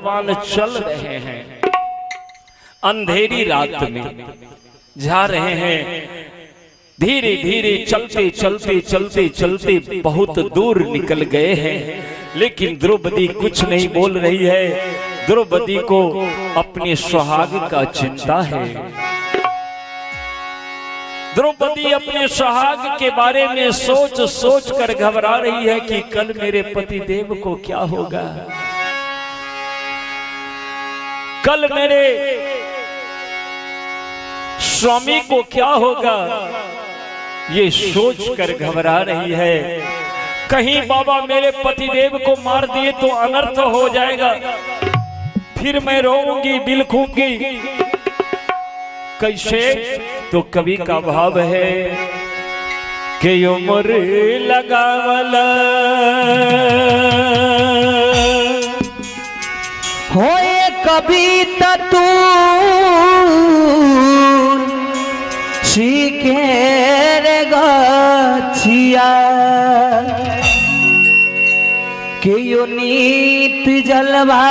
भगवान चल रहे हैं, अंधेरी रात में जा रहे हैं, धीरे धीरे चलते चलते चलते चलते बहुत दूर निकल गए हैं, लेकिन द्रौपदी कुछ नहीं बोल रही है। द्रौपदी को अपने सुहाग का चिंता है। द्रौपदी अपने सुहाग के बारे में सोच सोच कर घबरा रही है कि कल मेरे पति देव को क्या होगा, कल मेरे स्वामी को क्या होगा, ये सोच कर घबरा रही है। कहीं बाबा मेरे पतिदेव को मार दिए तो अनर्थ हो जाएगा, फिर मैं रोऊंगी बिलखूंगी कैसे। तो कवि का भाव है कि उम्र लगावला होए कभी तू शिकेर गछिया के यो नीत जलवा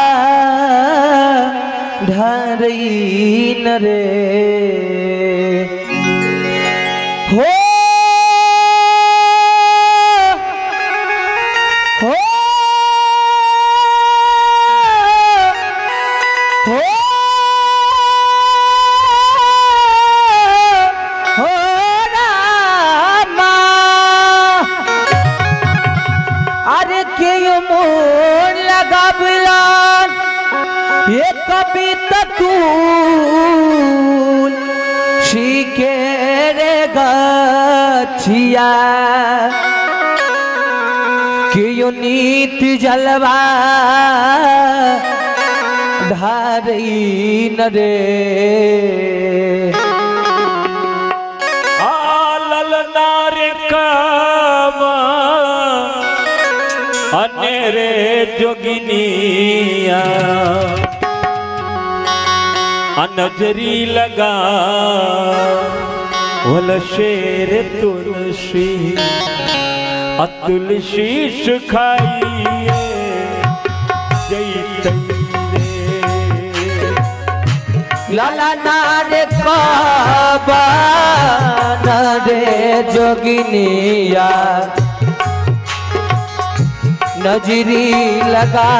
ढारई न रे हो हो ये कभी तू शिकेर गछिया कि नीत जलवा ढारई न रे ललनार कामा अनेरे जोगिनिया नजरी लगा वल शेर तुलसी तुलसी सुखाइए जय लाला नारे काबा नरे जोगिनिया नजरी लगा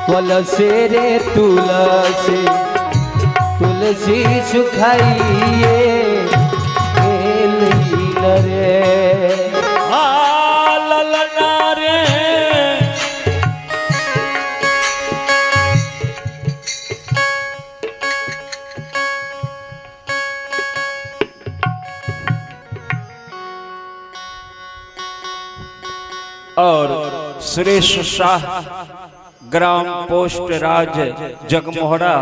तुलसी रे तुलसी तुलसी सुखाइए रे ललना रे और सुरेश शाह ग्राम पोस्ट राज जगमोहरा,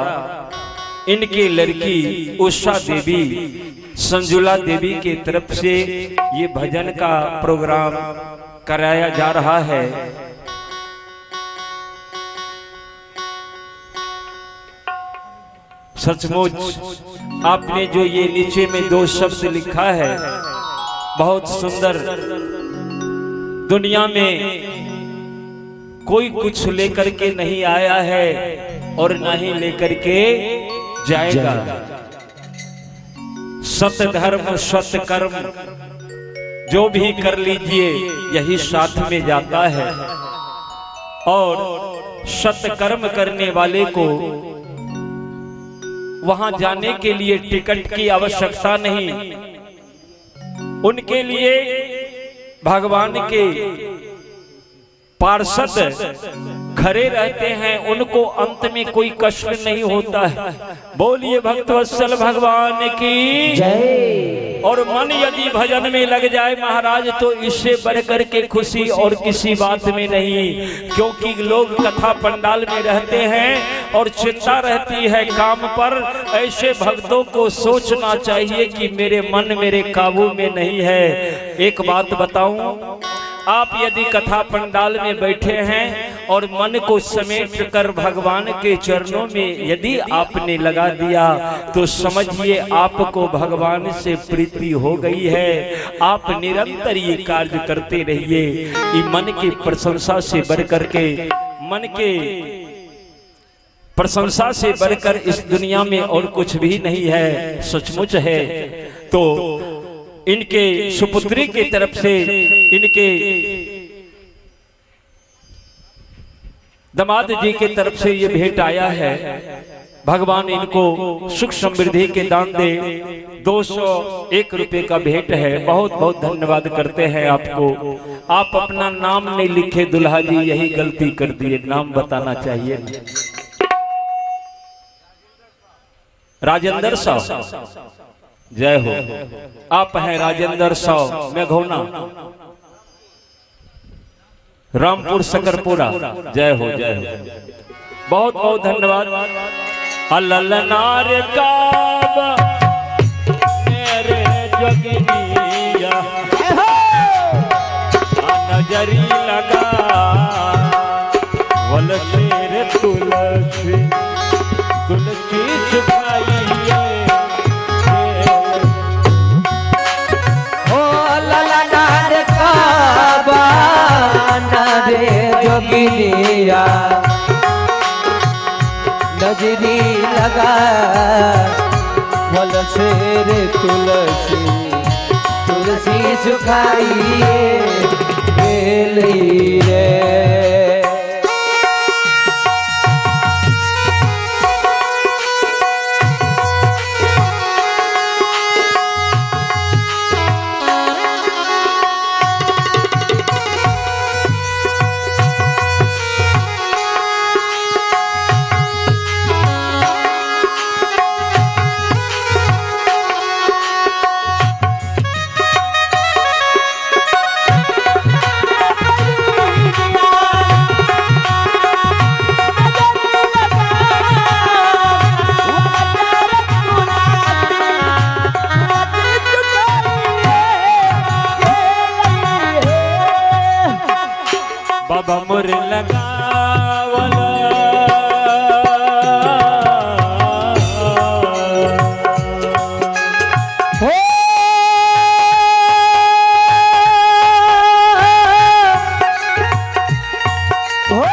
इनकी लड़की उषा देवी संजुला देवी की तरफ से ये भजन का प्रोग्राम कराया जा रहा है। सचमुच आपने जो ये नीचे में 2 शब्द लिखा है बहुत सुंदर। दुनिया में कोई कुछ लेकर के नहीं आया है और ना ही लेकर के जाएगा। सत धर्म सत कर्म जो भी कर लीजिए यही साथ में जाता है, और सत कर्म करने वाले को वहां जाने के लिए टिकट की आवश्यकता नहीं। उनके लिए भगवान के पार्षद खड़े रहते हैं, उनको अंत में कोई कष्ट नहीं होता है। बोलिए भक्तवत्सल भगवान की जय। और मन यदि भजन में लग जाए महाराज तो इससे बढ़कर के खुशी और किसी बात में नहीं, क्योंकि लोग कथा पंडाल में रहते हैं और चिंता रहती है काम पर। ऐसे भक्तों को सोचना चाहिए कि मेरे मन मेरे काबू में नहीं है। एक बात बताऊं, आप यदि कथा पंडाल में बैठे हैं और मन को समेट कर भगवान के चरणों में यदि आपने लगा दिया तो समझिए आपको भगवान से प्रीति हो गई है। आप निरंतर ये कार्य करते रहिए। ये मन की प्रशंसा से बढ़कर के मन के प्रशंसा से बढ़कर इस दुनिया में और कुछ भी नहीं है, सचमुच है। तो इनके सुपुत्री की तरफ से इनके दामाद जी की तरफ से ये भेंट आया है। भगवान इनको सुख समृद्धि के दान दे। 201 रुपए का भेंट है। बहुत बहुत धन्यवाद करते हैं आपको। आप अपना नाम नहीं लिखे दुल्हा जी, यही गलती कर दिए, नाम बताना चाहिए। राजेंद्र साहब, जय हो। आप हैं राजेंद्र साहब मेघोना, रामपुर सकरपुरा, जय हो जय हो। बहुत बहुत धन्यवाद। अललनार काबा मेरे जोगिनिया नजरी लगा वल तेरे तुलसी तुलसी छुपाइए। ओ ललनार काबा नरे जोगिनिया नजरी लगा वल शेर तुलसी तुलसी सुखाइए बेली रे। बाबा मोर लगावला हो हो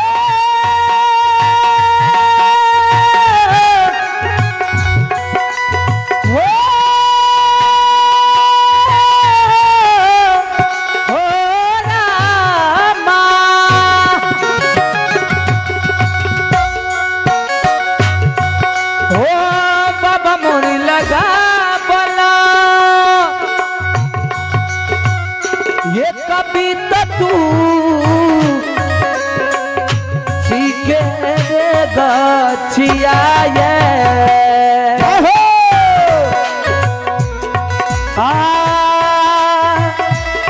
ये कभी तो तू सीखे गछिया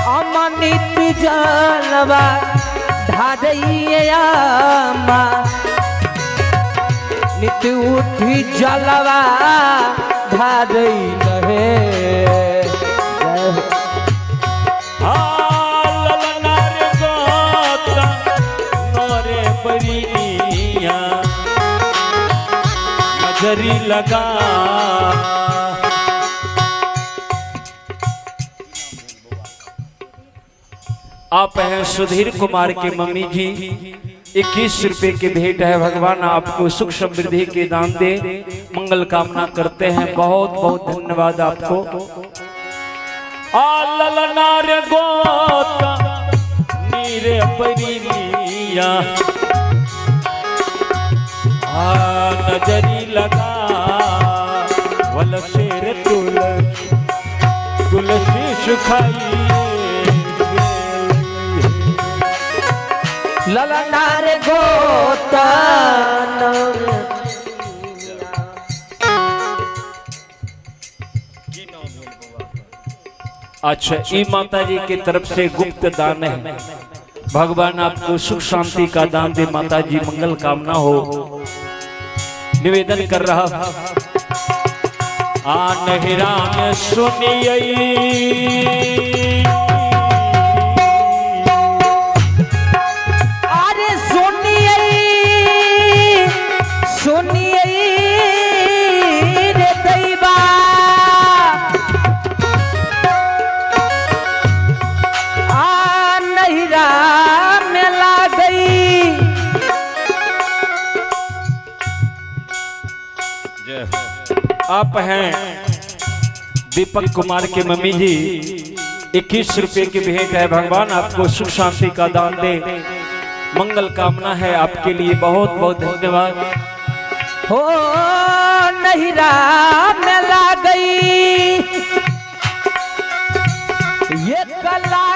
अमनित जलवा ढारिया नित उठी जलवा ढारई रहे। नजरी लगा आप हैं सुधीर कुमार के मम्मी जी। 21 रुपए की भेंट है। भगवान आपको सुख समृद्धि के दान दे, मंगल कामना करते हैं। बहुत बहुत धन्यवाद आपको। ललनार गोता नीरे परिया नजरी लगा वल शेर तुलसी तुलसी सुखाइए। ललनार गोता अच्छा, ई माता जी की तरफ से गुप्त दान है। भगवान आपको सुख शांति का दान दे। माता जी मंगल कामना हो। निवेदन कर रहा नहिरा में सुनिए अरे सुनिए सुनिए रे दैवा नहिरा में ला गई आप हैं दीपक कुमार के मम्मी जी, 21 रुपए की भेंट है। भगवान आपको सुख शांति का दान दे, मंगल कामना है आपके लिए। बहुत बहुत धन्यवाद। हो नहिरा में ला गई ये कला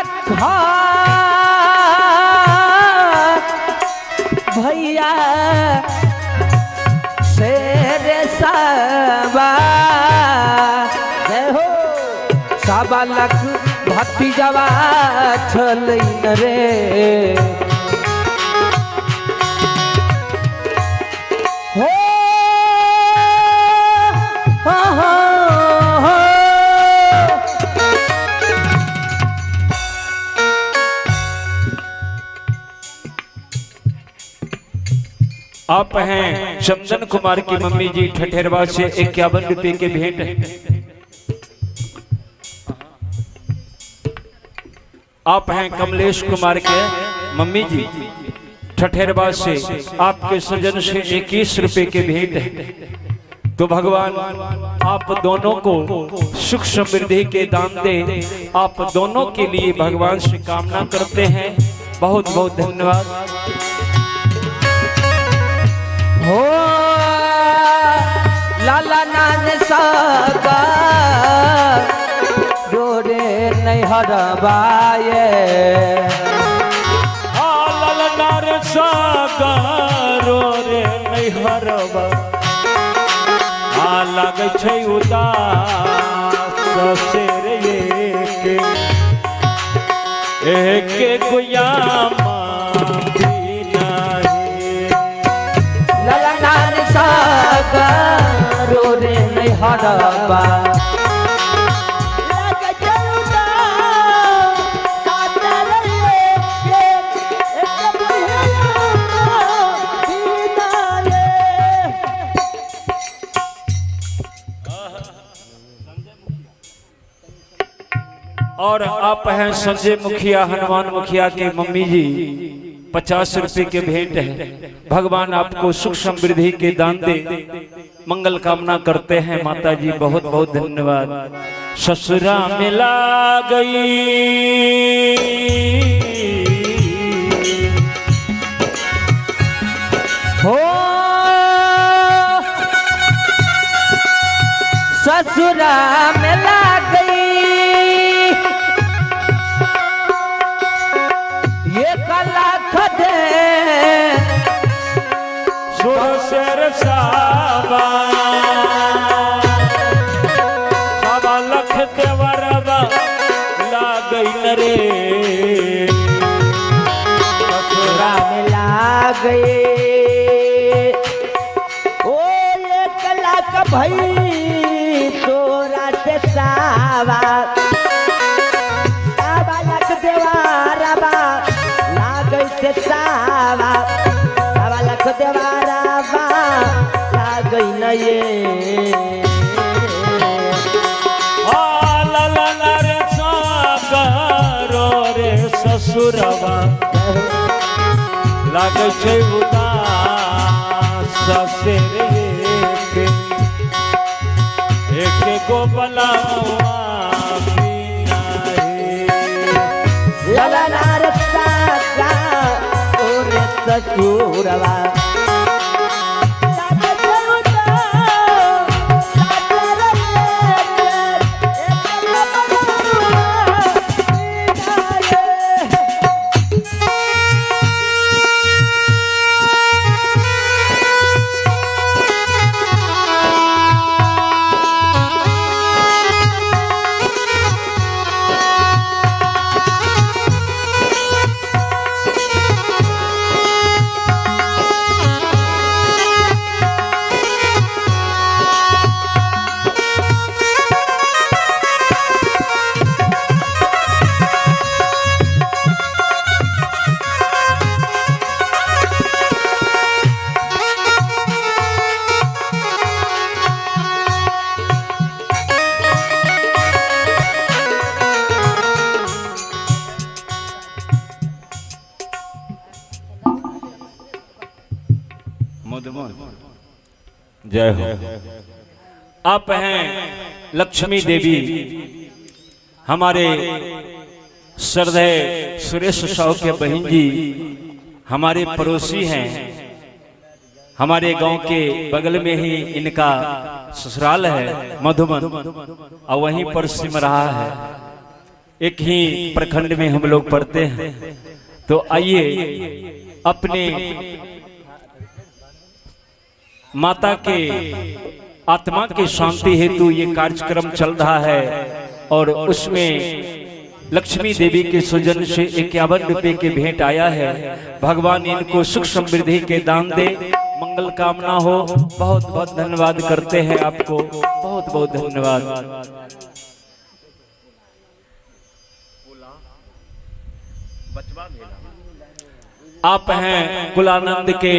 भैया शेरे सबा हो सबा लख भक्ति जवा छल रे हो आप हैं चंदन कुमार की मम्मी जी, ठठेरवा से 51 रुपए के भेंट है। आप हैं कमलेश कुमार के मम्मी जी, ठठेरवा से आपके सजन से 21 रुपए के भेंट है। तो भगवान आप दोनों को सुख समृद्धि के दान दे, आप दोनों के लिए भगवान से कामना करते हैं। बहुत बहुत धन्यवाद। हो लाला नान सागा रोरे नहीं हरबाए लाला नान सागा रोरे नहीं हरबा लगे छै उदास से एक गुयामा ललनार सागर रे नहीं हरबा और आप हैं संजय मुखिया, हनुमान मुखिया के मम्मी जी, 50 रुपए के भेंट है। भगवान आपको सुख समृद्धि के दान दे, मंगल कामना करते हैं माता जी। बहुत बहुत धन्यवाद। ससुरा में ला गई हो ससुरा में ला गई ये कला खदे सुरसर साबा साबा लख देवरबा ला गई नरे ससुरा में ला गए ओ ये कला का भई तोरा से सावा सावा लख देवरबा से सावा सावा लख देवारावा लागई न ये लाला रे सागरो रे ससुरवा लागे छै उदास से रे एक गो बलावा लाला नार ससुरवा जय हो। आप हैं लक्ष्मी देवी, हमारे श्रद्धेय सुरेश साहू के बहन जी, हमारे पड़ोसी हैं। हमारे गांव के बगल में ही इनका ससुराल है मधुबन, और वहीं पर सिम रहा है। एक ही प्रखंड में हम लोग पढ़ते हैं। तो आइए अपने माता के आत्मा की शांति हेतु ये कार्यक्रम चल रहा है, और उसमें लक्ष्मी देवी के सुजन से 51 रुपए के भेंट आया है। भगवान इनको सुख समृद्धि के दान दे, मंगल कामना हो। बहुत बहुत धन्यवाद करते हैं आपको, बहुत बहुत धन्यवाद। आप हैं कुलानंद के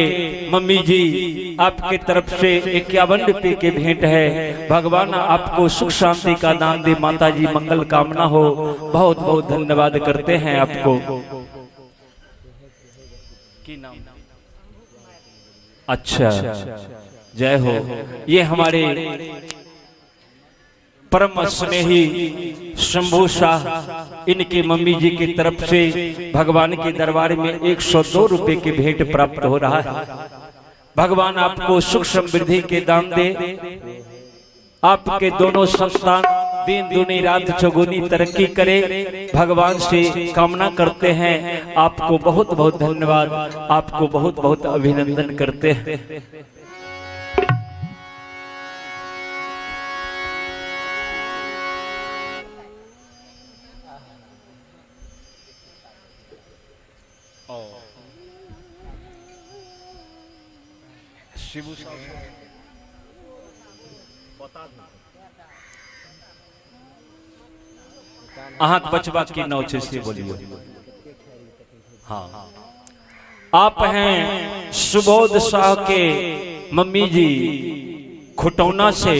मम्मी जी, आपके तरफ से 51 रुपए के भेंट है। भगवान आपको सुख शांति का दान दे, माता जी मंगल कामना हो। बहुत बहुत धन्यवाद करते हैं आपको। अच्छा, जय हो। ये हमारे परम स्नेही शंभू शाह, इनके मम्मी जी की तरफ से भगवान के दरबार में 102 रुपए के भेंट प्राप्त हो रहा है। भगवान आपको सुख समृद्धि के दान दे, आपके दोनों संतान दिन दूनी रात चौगुनी तरक्की करे, भगवान से कामना करते हैं। आपको बहुत बहुत धन्यवाद, आपको बहुत बहुत अभिनंदन करते हैं। अहाँ बचवा की नौचे से बोलिए। हाँ, आप हैं सुबोध शाह के मम्मी जी खुटौना से,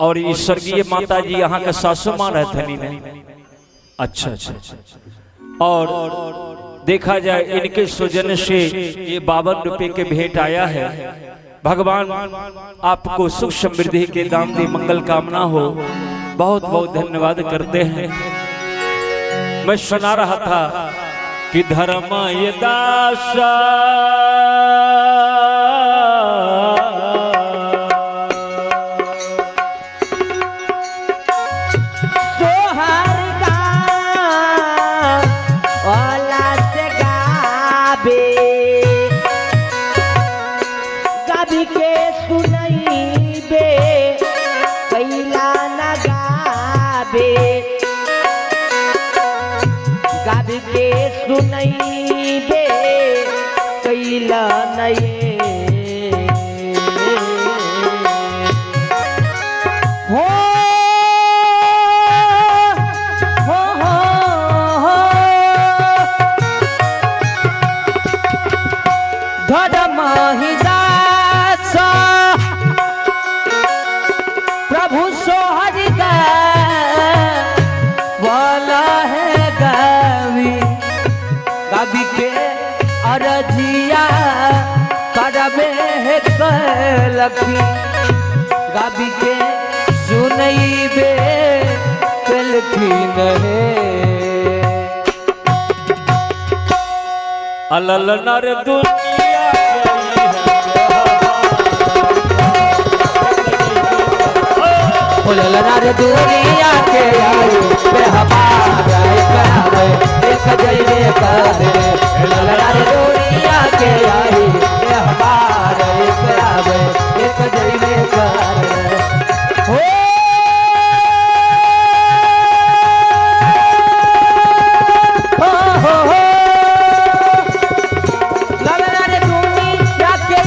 और ये स्वर्गीय माता जी यहाँ का सासू मां रहते नहीं। अच्छा अच्छा, और देखा जाए इनके सुजन से ये 52 रुपए के भेंट आया है। भगवान आपको सुख समृद्धि के दान दे, मंगल कामना हो। बहुत बहुत धन्यवाद करते हैं। मैं सुना रहा था कि धर्म ये दासा लखी गाबी के सुनई बे कलखी नहे अलल नर दुनिया अलल नर दुनिया के आई पे हमारा करावे एक जइबे करे। अलल नर दुनिया के आई पे हमारा करावे एक जइबे करे। हो दुनिया के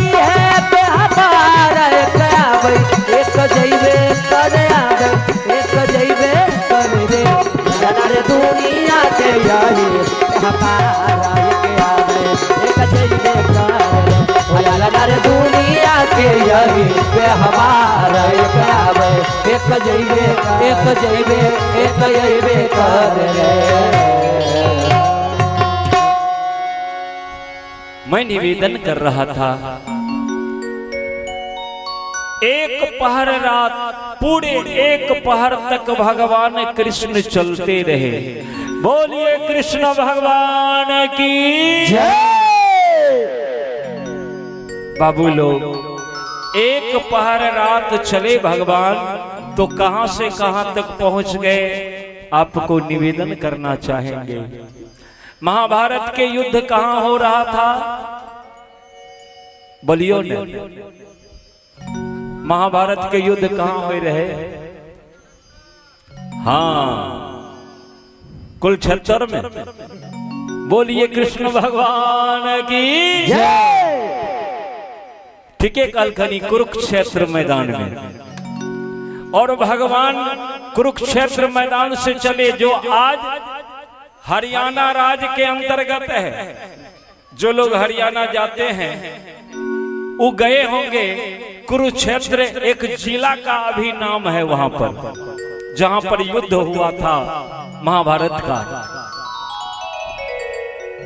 यारी हमारा एक आवे एक जइबे करे। अलग दुनिया के यारी हमारा एक आवे एक जइबे करे। मैं निवेदन कर रहा था एक पहर रात, पूरे एक पहर तक भगवान कृष्ण चलते रहे। बोलिए कृष्ण भगवान की जय। बाबू लोग, एक पहर रात चले भगवान, तो कहां से कहां तक पहुंच गए, आपको निवेदन करना चाहेंगे। महाभारत के युद्ध कहां हो रहा था, बोलियो ने, महाभारत के युद्ध कहां हो रहे, हाँ कुरुक्षेत्र में। बोलिए कृष्ण भगवान की जय। ठीक है, कालखनी कुरुक्षेत्र मैदान में। और भगवान कुरुक्षेत्र मैदान से चले, जो आज हरियाणा राज्य के अंतर्गत है। जो लोग हरियाणा जाते हैं वो गए होंगे। कुरुक्षेत्र एक जिला का अभी नाम है वहां पर, जहां पर युद्ध हुआ था महाभारत का।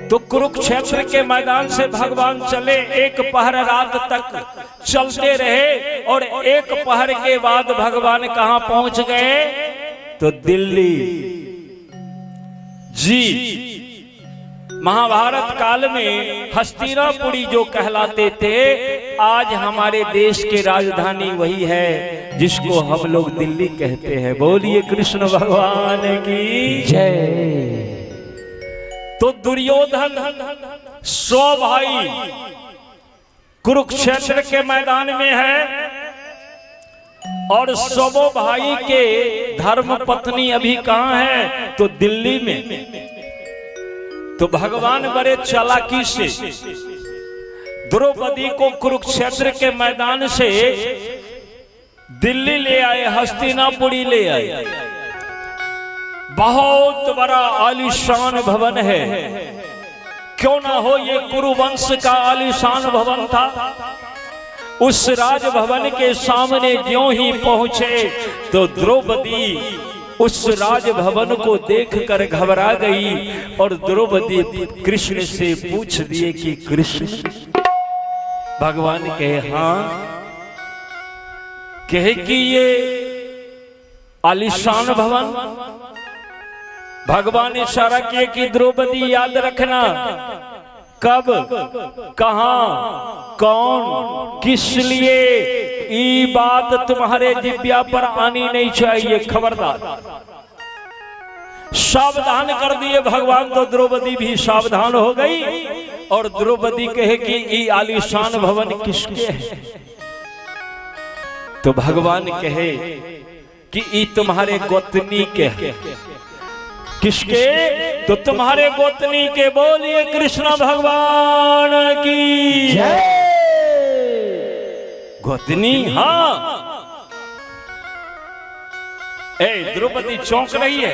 तो कुरुक्षेत्र के मैदान से भगवान चले, एक पहर रात तक चलते रहे। और एक पहर के बाद भगवान कहां पहुंच गए, तो दिल्ली जी। महाभारत काल में हस्तिनापुरी जो कहलाते थे, आज हमारे देश की राजधानी वही है जिसको हम लोग दिल्ली कहते हैं। बोलिए कृष्ण भगवान की जय। तो दुर्योधन 100 भाई कुरुक्षेत्र के मैदान में है, और 100 भाई के धर्म पत्नी अभी कहां है, तो दिल्ली में। तो भगवान बड़े चालाकी से द्रौपदी को कुरुक्षेत्र के मैदान से दिल्ली ले आए, हस्तिनापुरी ले आए। बहुत बड़ा आलीशान भवन है, क्यों ना हो, ये कुरुवंश का आलीशान भवन था। उस राजभवन के सामने ज्यों ही पहुंचे, तो द्रौपदी उस राजभवन को देखकर घबरा गई। और द्रौपदी कृष्ण से पूछ दिए कि कृष्ण, भगवान कहे हाँ, कहे कि ये आलीशान भवन। भगवान इशारा किए कि द्रौपदी याद रखना, कब, कहां, कौन, किस लिए, ये बात तुम्हारे दिव्या पर आनी नहीं चाहिए, खबरदार। सावधान कर दिए भगवान, तो द्रौपदी भी सावधान हो गई। और द्रौपदी कहे कि ये आलीशान भवन किसके है, तो भगवान कहे कि ये तुम्हारे गोतनी के है। किसके, तो तुम्हारे गोतनी के। बोलिए कृष्ण भगवान की जय। गोतनी, हाँ। द्रौपदी चौंक रही है।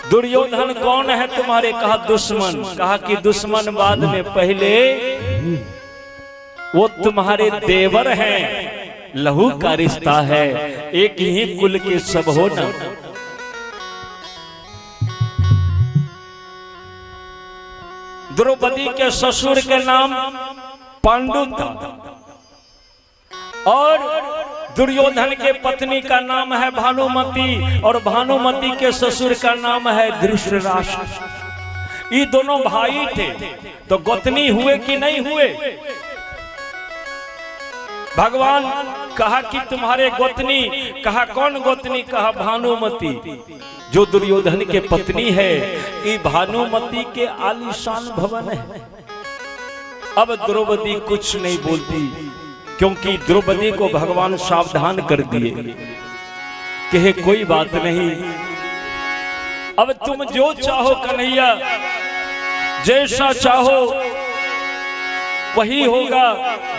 दुर्योधन कौन है तुम्हारे, कहा दुश्मन। कहा कि दुश्मन बाद में, पहले वो तुम्हारे देवर हैं, लहू का रिश्ता है, एक ही कुल के सब हो ना। द्रौपदी के ससुर के नाम पांडु था, और दुर्योधन के पत्नी का नाम है भानुमति, और भानुमति के ससुर का नाम है धृतराष्ट्र। ये दोनों भाई थे, तो गोतनी हुए कि नहीं हुए। भगवान कहा कि तुम्हारे गोतनी। कहा कौन गोतनी, कहा भानुमति, जो दुर्योधन के पत्नी है। ये भानुमति के आलीशान भवन है। अब द्रौपदी कुछ नहीं बोलती, क्योंकि द्रौपदी को भगवान सावधान कर दिए कि कोई बात नहीं, अब तुम जो चाहो कन्हैया, जैसा चाहो वही होगा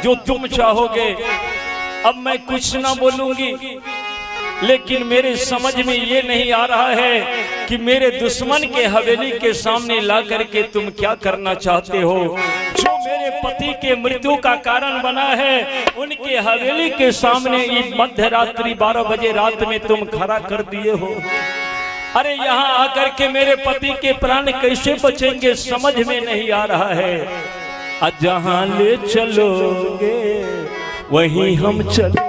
जो तुम चाहोगे। अब मैं कुछ ना बोलूंगी, लेकिन मेरे समझ में ये नहीं आ रहा है कि मेरे दुश्मन के हवेली के सामने ला करके तुम क्या करना चाहते हो। जो मेरे पति के मृत्यु का कारण बना है, उनके हवेली के सामने ये मध्य रात्रि 12 बजे रात में तुम खड़ा कर दिए हो। अरे यहाँ आकर के मेरे पति के प्राण कैसे बचेंगे, समझ में नहीं आ रहा है। जहां ले चलोगे वहीं हम चले।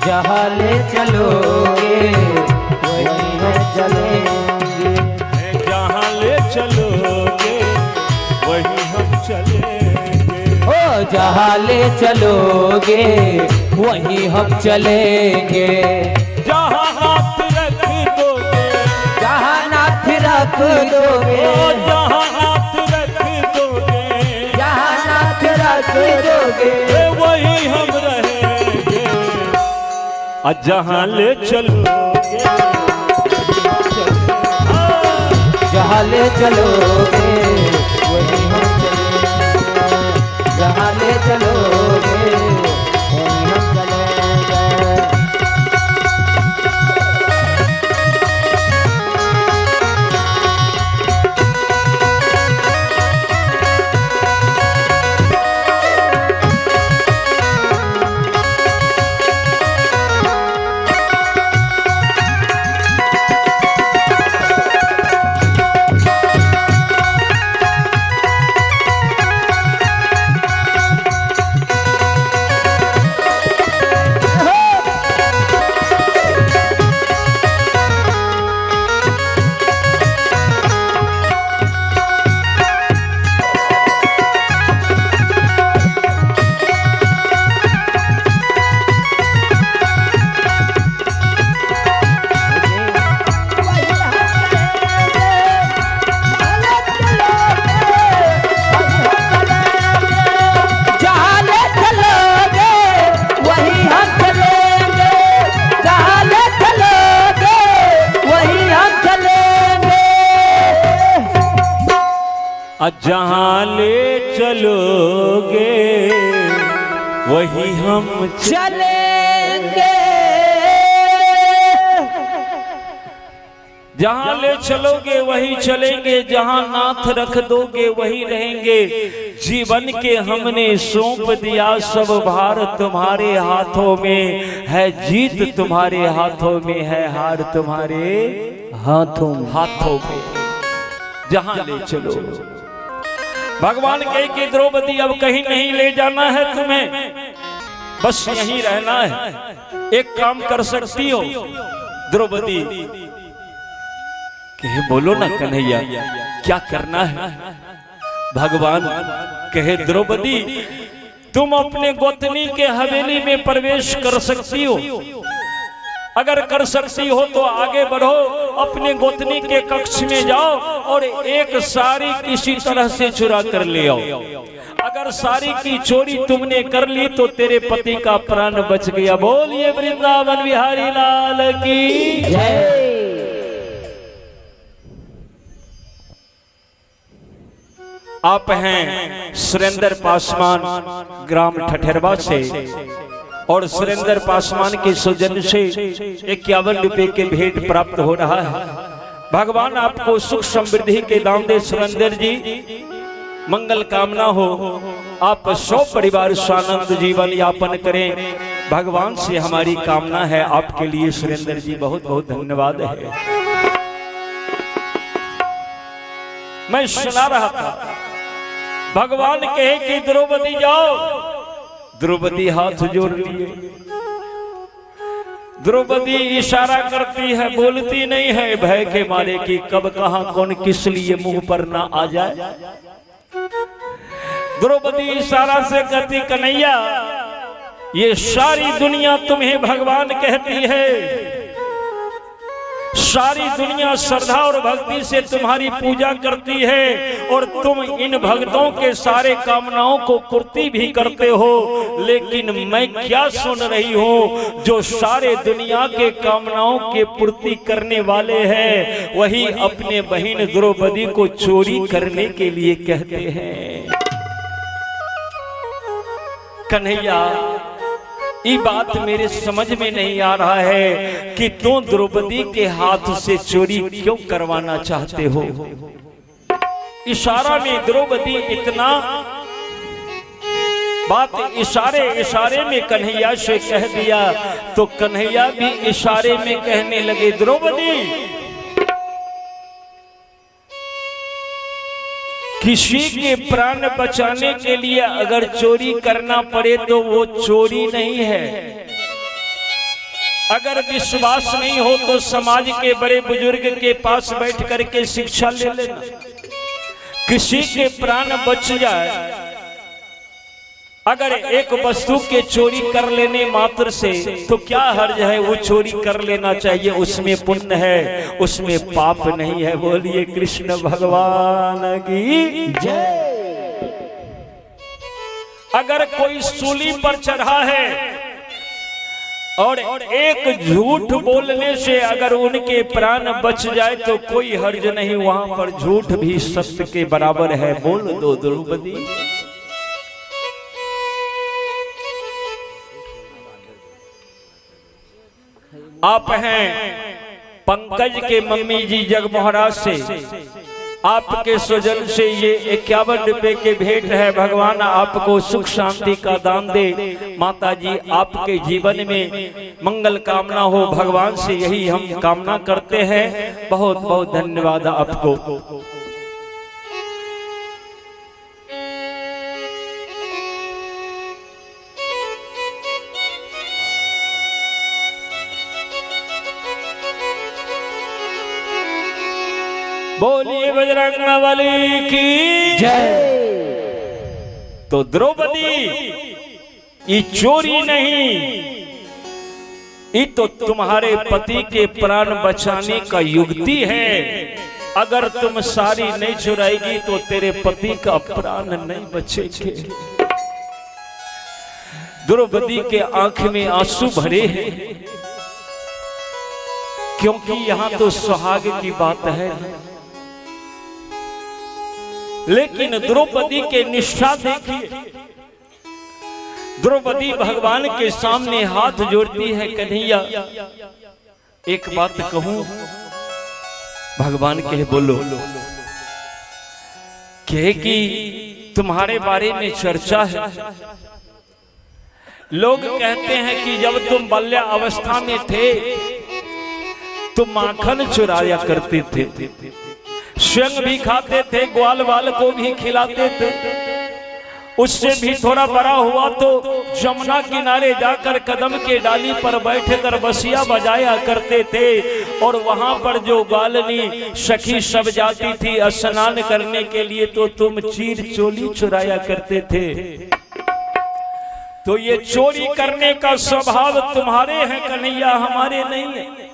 जहाँ ले चलोगे वहीं हम चलेंगे। जहाँ ले चलोगे वहीं हम चलेंगे। ओ जहाँ ले चलोगे वहीं हम चलेंगे। जहाँ हाथ रख दोगे, जहाँ नाथ रख दोगे, जहाँ हाथ रख दोगे, जहाँ नाथ रख दोगे, वहीं हम रहेंगे। और जहाँ ले चलोगे, जहाँ ले चलोगे वहीं हम चलेंगे। जहाँ ले चलोगे वहीं हम चलेंगे। जहाँ ले चलोगे वहीं हम चलेंगे। जहाँ ले चलोगे वहीं चलेंगे। जहाँ नाथ रख दोगे वहीं रहेंगे। जीवन के हमने सौंप दिया सब भार, तुम्हारे हाथों में है जीत, तुम्हारे हाथों में है हार, तुम्हारे हाथों में। जहाँ ले चलो। भगवान कहे कि द्रौपदी अब कहीं नहीं ले जाना है तुम्हें, बस यहीं रहना है। एक काम कर सकती हो द्रौपदी। कहे बोलो ना कन्हैया क्या करना है। भगवान कहे द्रौपदी तुम अपने गोतनी के हवेली में प्रवेश कर सकती हो। अगर कर सकती हो तो आगे बढ़ो, अपने गोतनी के कक्ष में जाओ और एक साड़ी किसी तरह से चुरा कर ले आओ। अगर साड़ी की चोरी तुमने कर ली तो तेरे पति का प्राण बच गया। बोलिए वृंदावन बिहारी लाल की जय। आप हैं सुरेंद्र पासवान ग्राम ठठरवा से और सुरेंद्र पासवान के सौजन्य से 51 रुपए के भेंट प्राप्त हो रहा है। भगवान आपको सुख समृद्धि के दाम दे। सुरेंद्र जी मंगल कामना हो, आप 100 परिवार स्वानंद जीवन यापन करें, भगवान से हमारी कामना है आपके लिए। सुरेंद्र जी बहुत बहुत धन्यवाद है। मैं सुना रहा था भगवान कहे कि द्रौपदी जाओ। द्रौपदी हाथ जोड़ लिए। द्रौपदी इशारा करती है, बोलती नहीं है, भय के मारे कि कब कहां कौन किस लिए मुंह पर ना आ जाए। द्रौपदी इशारा से कहती कन्हैया ये सारी दुनिया तुम्हें भगवान कहती है, सारी दुनिया श्रद्धा और भक्ति से तुम्हारी पूजा करती है और तुम इन भक्तों के सारे कामनाओं को पूर्ति भी करते हो। लेकिन मैं क्या सुन रही हूँ, जो सारे दुनिया के कामनाओं के पूर्ति करने वाले हैं वही अपने बहन द्रौपदी को चोरी करने के लिए कहते हैं। कन्हैया ये बात मेरे समझ में नहीं आ रहा है कि तुम द्रौपदी के हाथ से चोरी क्यों करवाना चाहते हो। इशारा में द्रौपदी इतना बात इशारे में कन्हैया से कह दिया तो कन्हैया भी इशारे में कहने लगे किसी के प्राण बचाने के लिए अगर चोरी करना पड़े तो वो चोरी नहीं है। अगर विश्वास नहीं हो तो समाज के बड़े बुजुर्ग के पास बैठ करके शिक्षा ले लेना। किसी के प्राण बच जाए, अगर एक वस्तु के चोरी कर लेने मात्र से तो क्या हर्ज है, वो चोरी कर लेना चाहिए। उसमें पुण्य है, उसमें पाप नहीं है। बोलिए कृष्ण भगवान की जय। अगर कोई सूली पर चढ़ा है और एक झूठ बोलने से अगर उनके प्राण बच जाए तो कोई हर्ज नहीं, वहां पर झूठ भी सत्य के बराबर है। बोल दो द्रौपदी। आप हैं पंकज के मम्मी जी जगमोहराज से, आपके स्वजन से ये 51 रुपए के भेंट है। भगवान आपको सुख शांति का दान दे। माता जी आपके जीवन में मंगल कामना हो, भगवान से यही हम कामना करते हैं। बहुत बहुत धन्यवाद आपको। बोलिए बजरंगबली की जय। तो द्रौपदी, ये चोरी नहीं, ये तो तुम्हारे पति के प्राण बचाने का युक्ति है। अगर तुम साड़ी नहीं चुराएगी तो तेरे पति का प्राण नहीं बचेंगे। द्रौपदी के आंख में आंसू भरे हैं, क्योंकि यहाँ तो सुहाग की बात है। लेकिन द्रौपदी के निष्ठा देखिए। द्रौपदी भगवान के सामने हाथ जोड़ती है, कन्हैया एक बात कहूं। भगवान कहे बोलो। कहे कि तुम्हारे बारे में चर्चा है। लोग कहते हैं कि जब तुम बाल्या अवस्था में थे तो माखन चुराया करते थे, स्वयं भी खाते थे, ग्वाल वाल को भी खिलाते थे। उससे भी थोड़ा बड़ा हुआ तो जमुना किनारे जाकर कदम के डाली पर बैठकर बसिया बजाया करते थे। और वहां पर जो ग्वालनी सखी सब जाती थी स्नान करने के लिए तो तुम चीर चोली चुराया करते थे। तो ये चोरी करने का स्वभाव तुम्हारे हैं कन्हैया, हमारे नहीं है।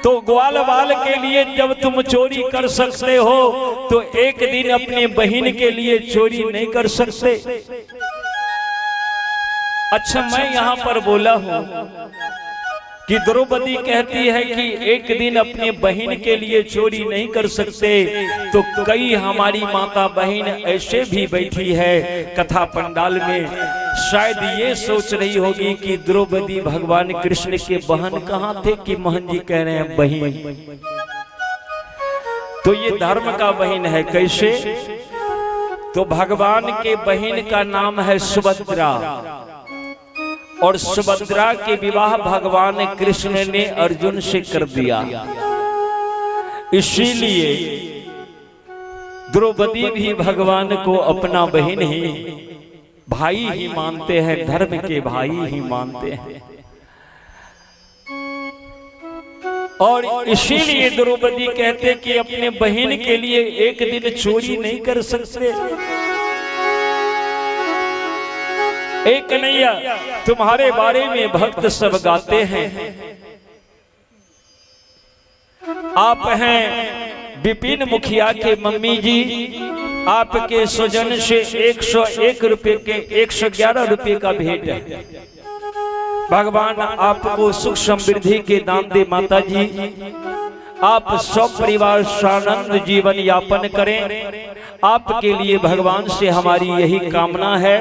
तो ग्वाल वाल के लिए जब तुम चोरी कर सकते हो तो एक दिन अपने बहन के लिए चोरी नहीं कर सकते। अच्छा, मैं यहां पर बोला हूं कि द्रौपदी कहती है कि एक दिन अपने बहन के लिए चोरी नहीं कर सकते, तो कई हमारी माता बहन ऐसे भी बैठी है कथा पंडाल में, शायद ये सोच रही होगी कि द्रौपदी भगवान कृष्ण के बहन कहाँ थे कि मोहन जी कह रहे हैं बहन। तो ये धर्म का बहन है। कैसे? तो भगवान के बहन का नाम है सुभद्रा, और सुभद्रा के विवाह भगवान कृष्ण ने अर्जुन से कर दिया। इसीलिए द्रौपदी भी भगवान को अपना बहन ही, भाई ही मानते हैं, धर्म के भाई ही मानते हैं। और इसीलिए द्रौपदी कहते कि अपने बहन के लिए एक दिन चोरी नहीं कर सकते। एक कन्हैया, तुम्हारे बारे में भक्त सब गाते हैं। आप हैं विपिन मुखिया के मम्मी जी, आपके स्वजन से 101 रुपए के 111 रुपए का भेंट है। भगवान आपको सुख समृद्धि के दान दे माता जी। आप सब परिवार सानंद जीवन यापन करें। आपके लिए भगवान से हमारी यही कामना है।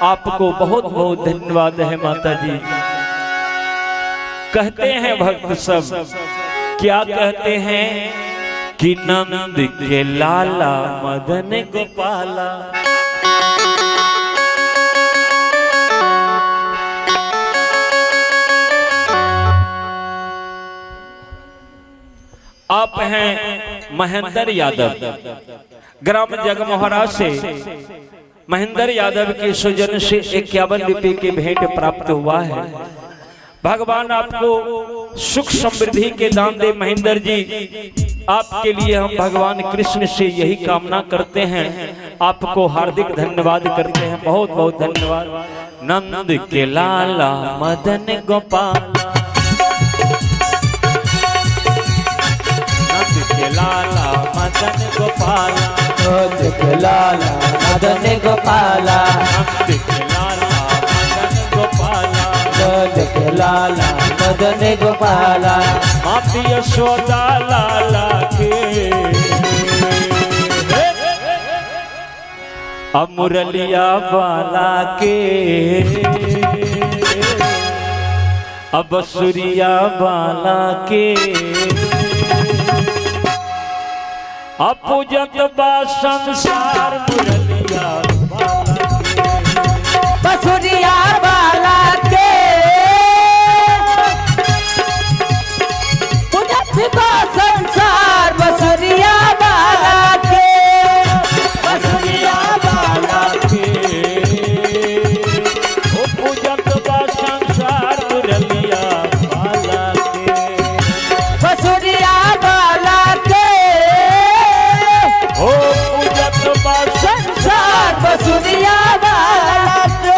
आपको बहुत बहुत धन्यवाद है माता जी। कहते हैं भक्त सब, क्या कहते हैं कि नंद के लाला मदन गोपाला, आप हैं महेंद्र यादव, ग्राम जगमोहरा से महेंद्र यादव के सुजन से 51 रुपए की भेंट प्राप्त हुआ है। भगवान आपको सुख समृद्धि के दान दे महेंद्र जी। आपके लिए हम भगवान कृष्ण से यही कामना करते हैं। आपको हार्दिक धन्यवाद करते हैं, बहुत बहुत धन्यवाद। नंद के लाला मदन गोपाल, नंद के लाला मदन गोपाल, नंद के लाला मदन गोपाला, नंद के लाला मदन गोपाला, नंद के लाला मदन गोपाला, माती यशोदा लाला के अमुरलिया बाला के, अब सूर्या बाला के, अपूजत बा संसार मुरलिया बाला के, बसुरिया बाला के, पूजत बा संसार बसुरिया बाला के, बसुरिया बाला ओ पूजत बा संसार मुरलिया बाला के, बसुरिया बाला के, ओ पूजत बा संसार बसुरिया बाला के।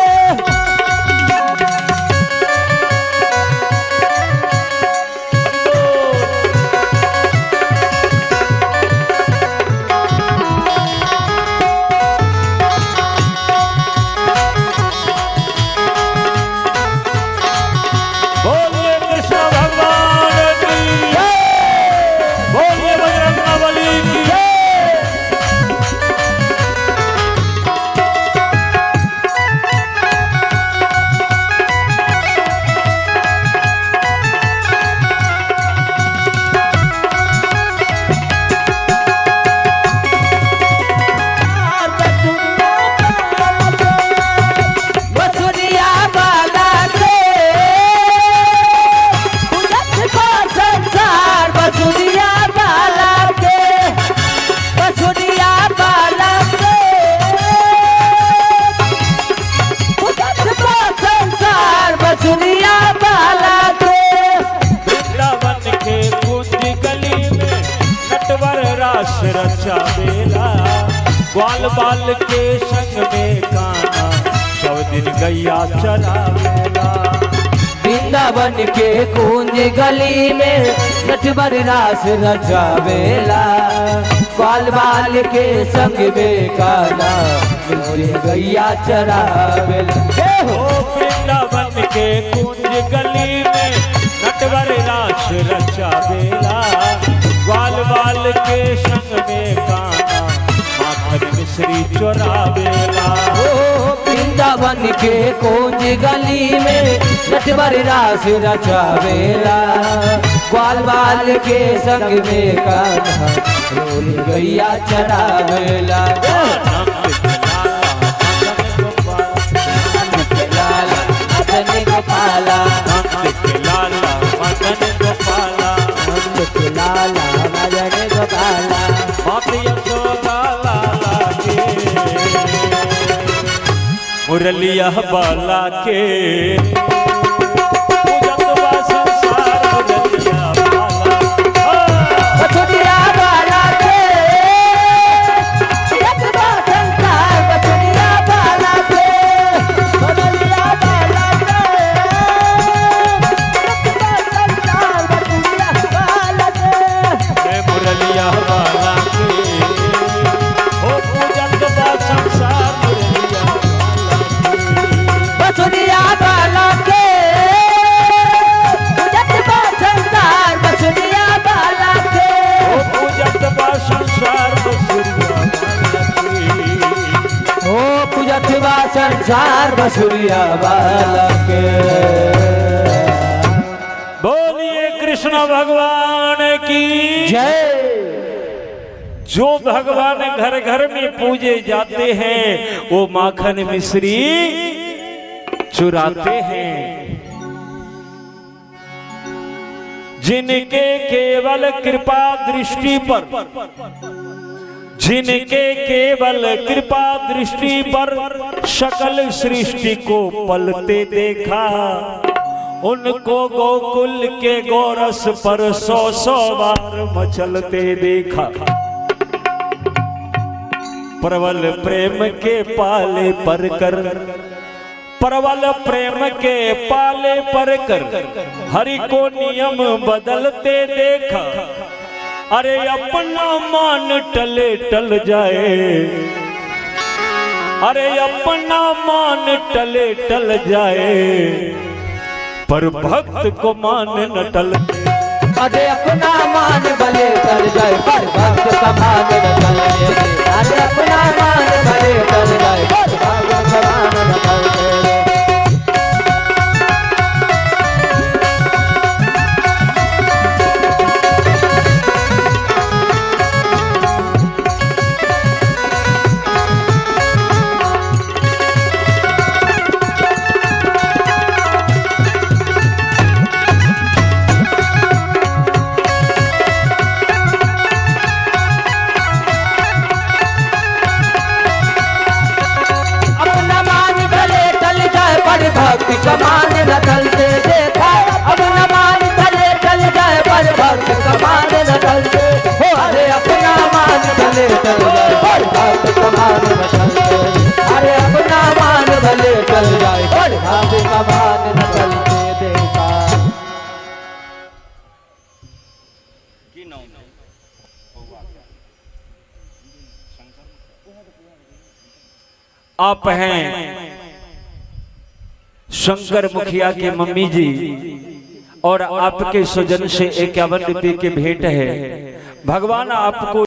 बोलिए कृष्ण भगवान की, बोलिए बजरंगबली की। बसुरिया बाला के, पूजत बा संसार बसुरिया बाला के, बसुरिया बाला के, पूजत बा संसार बसुरिया बाला के। वृंदावन के कुंज गली में नटवर रास रचा बेला, ग्वाल बाल के संग में काना सौ दिन गैया चरावेला। वृंदावन के कुंज गली में नटवर रास रचावेला, ग्वाल बाल के संग में काना मिलके गैया चरावेला। ओ वृंदावन के कुंज गली में नटवर रास रचा बेला, ग्वाल बाल के संग में काना माखन मिश्री चोरावेला। ओ वृंदावन के कुंज गली में नटवर रास रचावेला, ग्वाल बाल के संग में कान्हा रोल गैया चरावेला। मदन गोपाला, नंद के लाला मदन गोपाला, नंद के लाला मदन गोपाला, माती यशोदा लाला के, मुरलिया बाला के, पूजत बा संसार मुरलिया बाला। बसुरिया बाला के, पूजत बा संसार बसुरिया बाला के, बसुरिया बाला के, पूजत बा संसार बसुरिया बाला के। मुरलिया बाला के, ओ पूजत बा संसार मुरलिया बाला के, बसुरिया बाला के, पूजत बा संसार बसुरिया बाला के, ओ पूजत बा संसार मुरलिया बाला के। ओ पूजत बा संसार बसुरिया बाला के। बोलिए कृष्ण भगवान की जय। जो भगवान घर घर में पूजे जाते हैं वो माखन मिश्री चुराते हैं। जिनके केवल कृपा दृष्टि पर जिनके केवल कृपा दृष्टि पर सकल सृष्टि को पलते देखा, उनको गोकुल के गोरस पर 100 बार मचलते देखा। प्रबल प्रेम के पाले पर कर, प्रबल प्रेम के पाले पर कर हरि को नियम बदलते देखा। अरे अपना मान टले टल जाए, अरे अपना मान टले टल जाए, पर भक्त को मान न टल। अरे अपना मान भले टल जाए, पर भक्त का मान न टले। अरे अपना मान भले टल जाए, पर भक्त का मान न टले। भक्ति कमान न टलते देखा, अब न मान भले टल जाए, पर भक्ति कमान न टलते हो। अरे अपना मान भले टल जाए, पर भक्ति कमान न टलते। अरे अपना मान भले टल जाए, पर भक्ति कमान न टलते देखा। आप हैं शंकर मुखिया के मम्मी जी, और आपके स्वजन से 51 रुपये की भेंट है। भगवान आपको